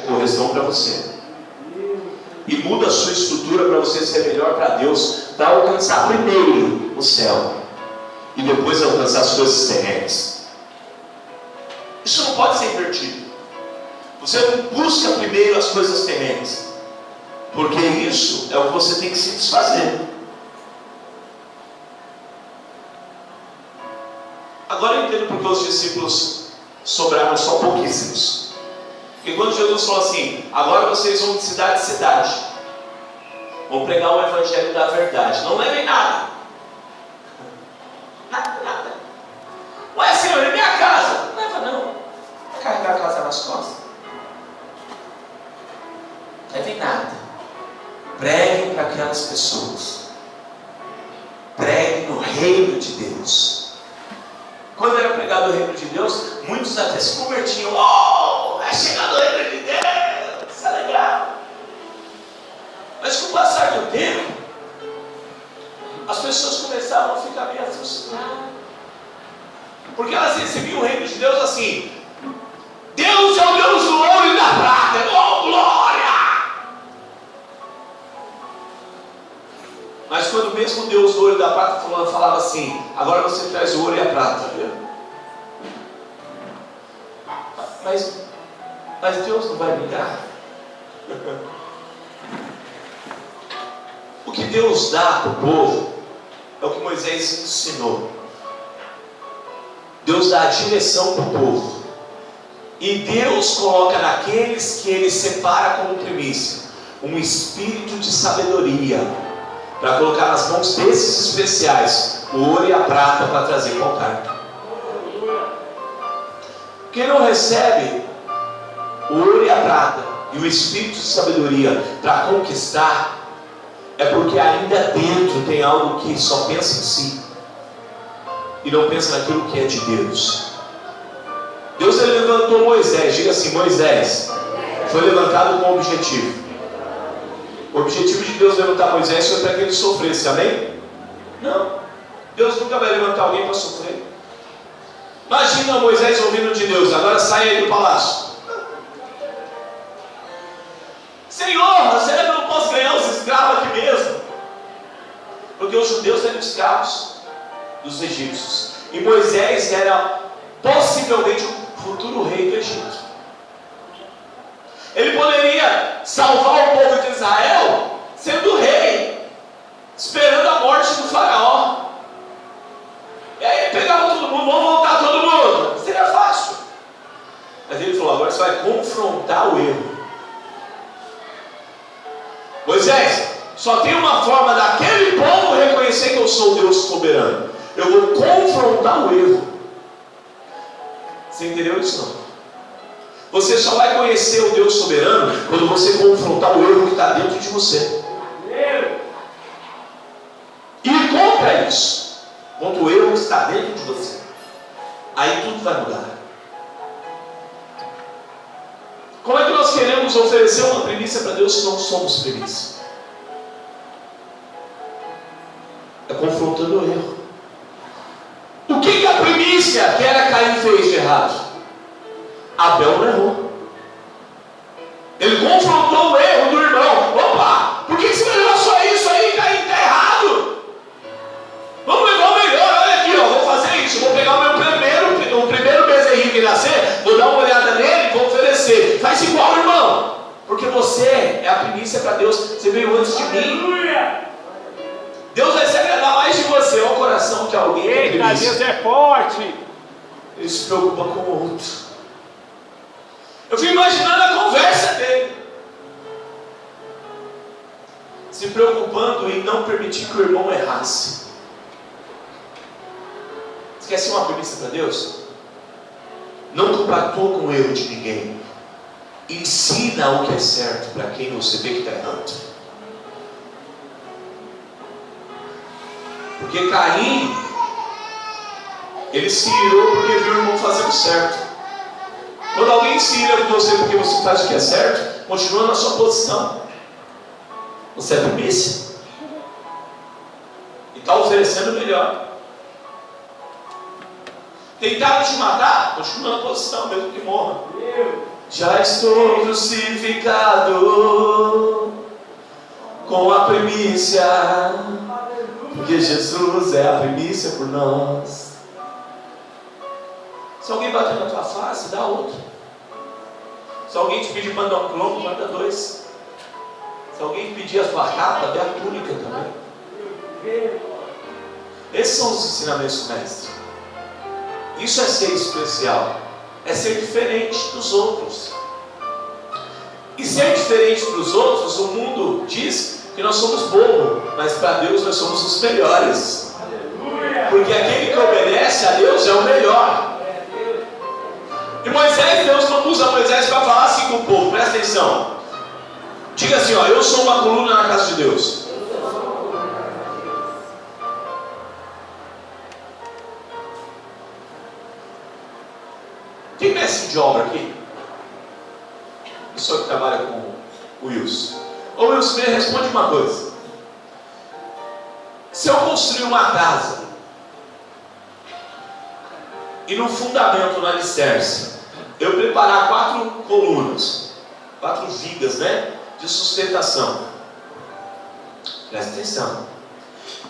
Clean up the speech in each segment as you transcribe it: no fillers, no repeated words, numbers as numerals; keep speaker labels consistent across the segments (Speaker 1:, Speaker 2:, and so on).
Speaker 1: correção para você. E muda a sua estrutura para você ser melhor para Deus, para alcançar primeiro o céu e depois alcançar as coisas terrenas. Isso não pode ser invertido. Você não busca primeiro as coisas terrenas, porque isso é o que você tem que se desfazer. Agora eu entendo porque os discípulos sobraram só pouquíssimos. Porque quando Jesus falou assim: agora vocês vão de cidade em cidade, vão pregar o evangelho da verdade, não levem nada. Nada. Ué, Senhor, é minha casa. Não leva não. Vai carregar a casa nas costas. Não levem nada. Preguem para aquelas pessoas. Preguem no reino de Deus. Quando era pregado o reino de Deus, muitos até se convertiam. Oh, é chegado o reino de Deus, isso é legal. Mas com o passar do tempo, as pessoas começavam a ficar meio frustradas, porque elas recebiam o reino de Deus assim: Deus é o Deus do ouro e da prata, oh glória! Mas quando mesmo Deus do ouro e da prata falava assim: agora você traz o ouro e a prata, viu? Mas Deus não vai me dar. O que Deus dá para o povo é o que Moisés ensinou. Deus dá a direção para o povo, e Deus coloca naqueles que Ele separa como primícia um espírito de sabedoria, para colocar nas mãos desses especiais o ouro e a prata para trazer para o altar. Quem não recebe o ouro e a prata e o espírito de sabedoria para conquistar, é porque ainda dentro tem algo que só pensa em si e não pensa naquilo que é de Deus. Deus ele levantou Moisés. Diga assim: Moisés foi levantado com um objetivo. O objetivo de Deus levantar Moisés foi para que ele sofresse, amém? Não. Deus nunca vai levantar alguém para sofrer. Imagina Moisés ouvindo de Deus: agora sai aí do palácio. Senhor, será que eu não posso ganhar os escravos aqui mesmo? Porque os judeus eram escravos dos egípcios, e Moisés era possivelmente o futuro rei do Egito. Ele poderia salvar o povo de Israel sendo rei, esperando a morte do faraó. E aí ele pegava todo mundo: vamos voltar todo mundo. Seria fácil. Mas ele falou: agora você vai confrontar o erro. Moisés, só tem uma forma daquele povo reconhecer que eu sou o Deus soberano: eu vou confrontar o erro. Você entendeu isso não? Você só vai conhecer o Deus soberano quando você confrontar o erro que está dentro de você. E contra isso, contra o erro que está dentro de você, aí tudo vai mudar. Como é que nós queremos oferecer uma primícia para Deus se não somos primícia? É confrontando o erro. O que a primícia que era Caim fez de errado? Abel não errou. Ele confrontou o erro do irmão. Opa, por que você vai levar só isso aí? Caim está errado. Vamos levar o melhor. Olha aqui, ó, vou fazer isso. Vou pegar o primeiro bezerrinho que nascer, vou dar uma olhada nele e vou oferecer. Faz igual, irmão, porque você é a primícia para Deus. Você veio antes de mim. Deus vai se agradar mais de você. Olha o coração de alguém.
Speaker 2: Eita, Deus é forte.
Speaker 1: Ele se preocupa com o outro. Eu fico imaginando a conversa dele, se preocupando em não permitir que o irmão errasse. Você quer ser uma primícia para Deus? Não compactua com o erro de ninguém. Ensina o que é certo para quem você vê que está errando. Porque Caim, ele se irou porque viu o irmão fazendo certo. Quando alguém se ira com você porque você faz o que é certo, continua na sua posição. Você é primícia e está oferecendo o melhor. Tentaram te matar, continua na posição, mesmo que morra. Já estou crucificado com a primícia, porque Jesus é a primícia por nós. Se alguém bater na tua face, dá outro. Se alguém te pedir para dar um clone, manda 2. Se alguém pedir a sua capa, dê a túnica também. Esses são os ensinamentos do mestre. Isso é ser especial, é ser diferente dos outros. E ser diferente dos outros, o mundo diz que nós somos bobos, mas para Deus nós somos os melhores. Porque aquele que obedece a Deus é o melhor. E Moisés, Deus não usa Moisés para falar assim com o povo, presta atenção. Diga assim, ó, eu sou uma coluna na casa de Deus. Tem mestre de obra aqui? Pessoa que trabalha com o Wilson. Ô Wilson, me responde uma coisa. Se eu construir uma casa e no fundamento, no alicerce, eu preparar 4 colunas, 4 vigas, né, de sustentação, presta atenção,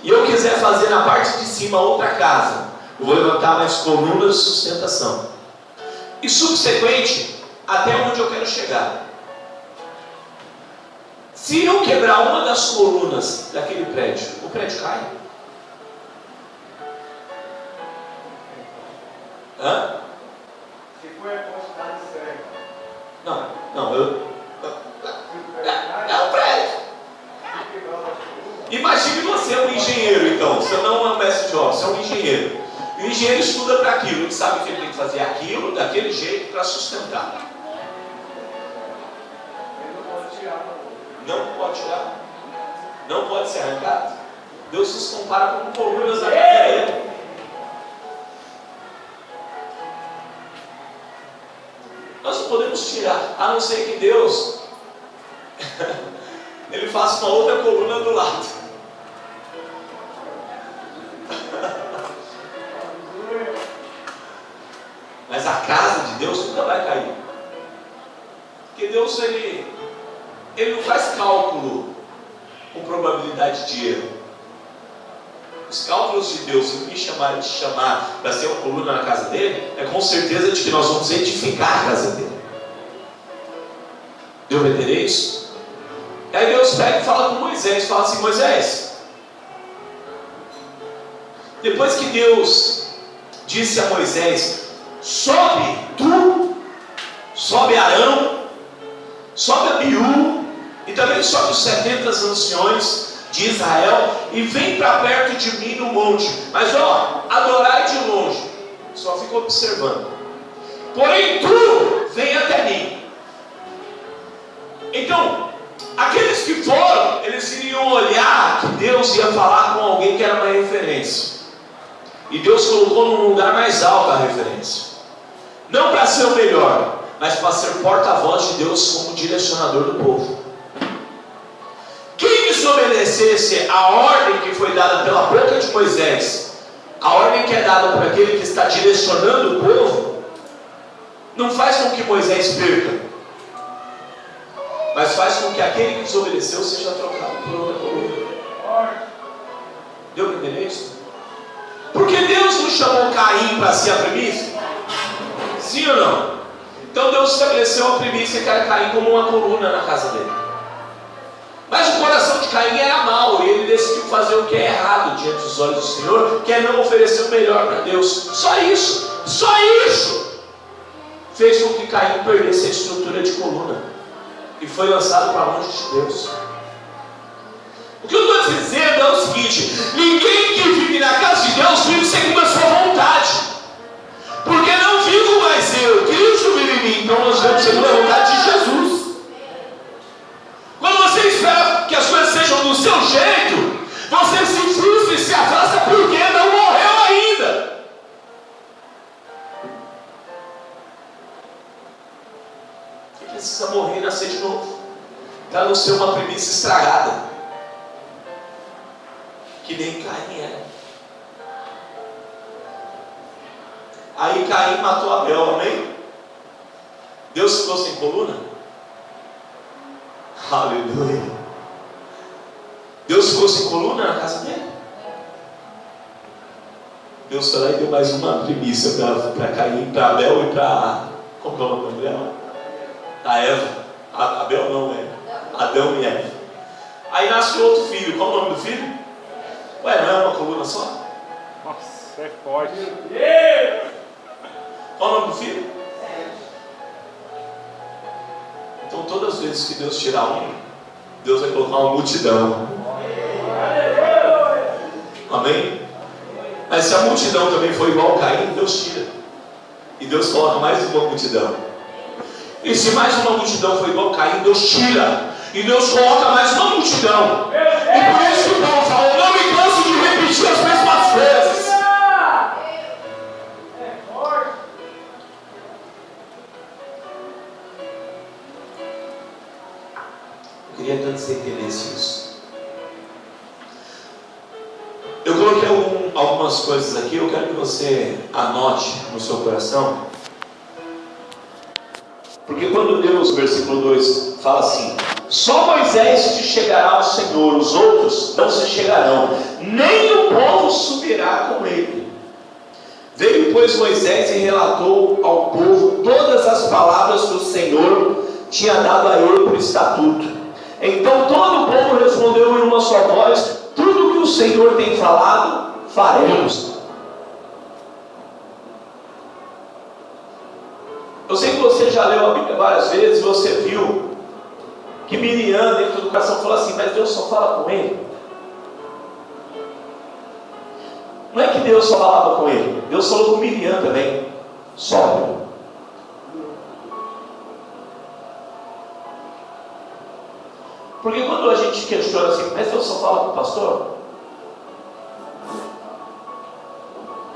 Speaker 1: e eu quiser fazer na parte de cima outra casa, eu vou levantar mais colunas de sustentação, e subsequente, até onde eu quero chegar. Se eu quebrar uma das colunas daquele prédio, o prédio cai? Hã?
Speaker 2: Se for a quantidade certa.
Speaker 1: Não, é um prédio. Imagine você um engenheiro, então. Você não é um mestre de obra, você é um engenheiro. E o engenheiro estuda para aquilo, ele sabe que ele tem que fazer aquilo, daquele jeito, para sustentar. Não pode tirar. Não pode ser arrancado. Deus nos compara com colunas da cadeia. Nós não podemos tirar, a não ser que Deus Ele faça uma outra coluna do lado. Mas a casa de Deus nunca vai cair. Porque Deus, ele não faz cálculo com probabilidade de erro. Os cálculos de Deus, se me chamarem de chamar para ser uma coluna na casa dele, é com certeza de que nós vamos edificar a casa dele. Deu para entender isso? Aí Deus pega e fala com Moisés, fala assim, Moisés, depois que Deus disse a Moisés, sobe tu, sobe Arão, sobe Abiú, e também sobe os 70 anciões de Israel, e vem para perto de mim no monte, mas adorai de longe, só fica observando, porém tu vem até mim. Então, aqueles que foram, eles iriam olhar que Deus ia falar com alguém que era uma referência, e Deus colocou num lugar mais alto a referência, não para ser o melhor, mas para ser porta-voz de Deus como direcionador do povo. Quem desobedecesse a ordem que foi dada pela boca de Moisés, a ordem que é dada por aquele que está direcionando o povo, não faz com que Moisés perca, mas faz com que aquele que desobedeceu seja trocado por outra coluna. Deu para entender isso? Porque Deus não chamou Caim para ser a primícia? Sim ou não? Então Deus estabeleceu a primícia que era Caim como uma coluna na casa dele. Mas o coração de Caim era mau, e ele decidiu fazer o que é errado diante dos olhos do Senhor, que é não oferecer o melhor para Deus. Só isso fez com que Caim perdesse a estrutura de coluna e foi lançado para longe de Deus. O que eu estou dizendo é o seguinte: ninguém que vive na casa de Deus vive segundo a sua vontade, porque não vivo mais eu, Cristo vive em mim. Então nós vivemos segundo a vontade de Jesus. Quando você espera que as coisas sejam do seu jeito, você se frustra e se afasta porque não morreu ainda. Você precisa morrer e nascer de novo, para não ser uma primícia estragada, que nem Caim era. Aí Caim matou Abel, amém? Deus ficou sem coluna? Aleluia. Deus ficou sem coluna na casa dele? Deus foi lá e deu mais uma primícia para Caim, para Abel e para... Como é o nome dela? A Eva. Abel não, é Adão e Eva. Aí nasce outro filho. Qual o nome do filho? Ué, não é uma coluna só?
Speaker 2: Nossa, é forte.
Speaker 1: Qual o nome do filho? Então todas as vezes que Deus tirar um, Deus vai colocar uma multidão. Amém? Mas se a multidão também for igual a Caim, Deus tira. E Deus coloca mais uma multidão. E se mais uma multidão for igual a Caim, Deus tira. E Deus coloca mais uma multidão. E por isso que Paulo falou, não me canso de repetir as mesmas vezes. Eu queria tanto que você entendesse isso. Eu coloquei algumas coisas aqui, eu quero que você anote no seu coração. Porque quando Deus, versículo 2, fala assim: só Moisés se chegará ao Senhor, os outros não se chegarão, nem o povo subirá com ele. Veio, pois, Moisés e relatou ao povo todas as palavras que o Senhor tinha dado a ele por estatuto. Então todo o povo respondeu em uma só voz: tudo que o Senhor tem falado, faremos. Eu sei que você já leu a Bíblia várias vezes, você viu que Miriam, dentro do coração, falou assim: mas Deus só fala com ele. Não é que Deus só falava com ele, Deus falou com Miriam também. Sobe. Porque quando a gente questiona assim, mas Deus só fala com o pastor?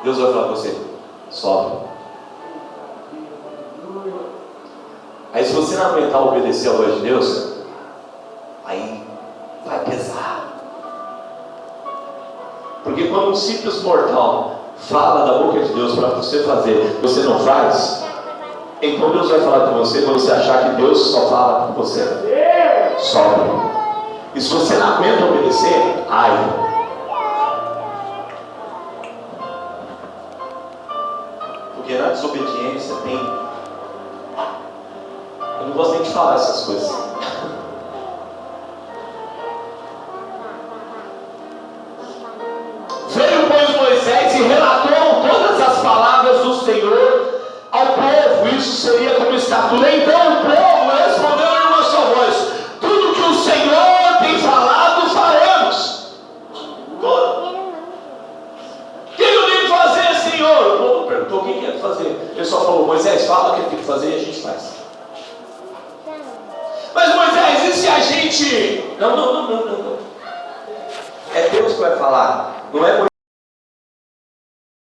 Speaker 1: Deus vai falar com você: sobe. Aí se você não aguentar obedecer a voz de Deus, aí vai pesar. Porque quando um simples mortal fala da boca de Deus para você fazer, você não faz, então Deus vai falar com você quando você achar que Deus só fala com você. Sobe. E se você não aguenta obedecer, ai. Porque na desobediência tem... Eu não gosto nem de falar essas coisas. Veio, pois, Moisés e relatou todas as palavras do Senhor ao povo. Isso seria como estatuto. Então o povo respondeu em uma só voz: tudo que o Senhor tem falado, faremos. O que eu tenho que fazer, Senhor? O povo perguntou: o que ele quer fazer? Ele só falou: Moisés, fala o que ele tem que fazer e a gente faz. Mas Moisés, e se a gente... Não. É Deus que vai falar. Não é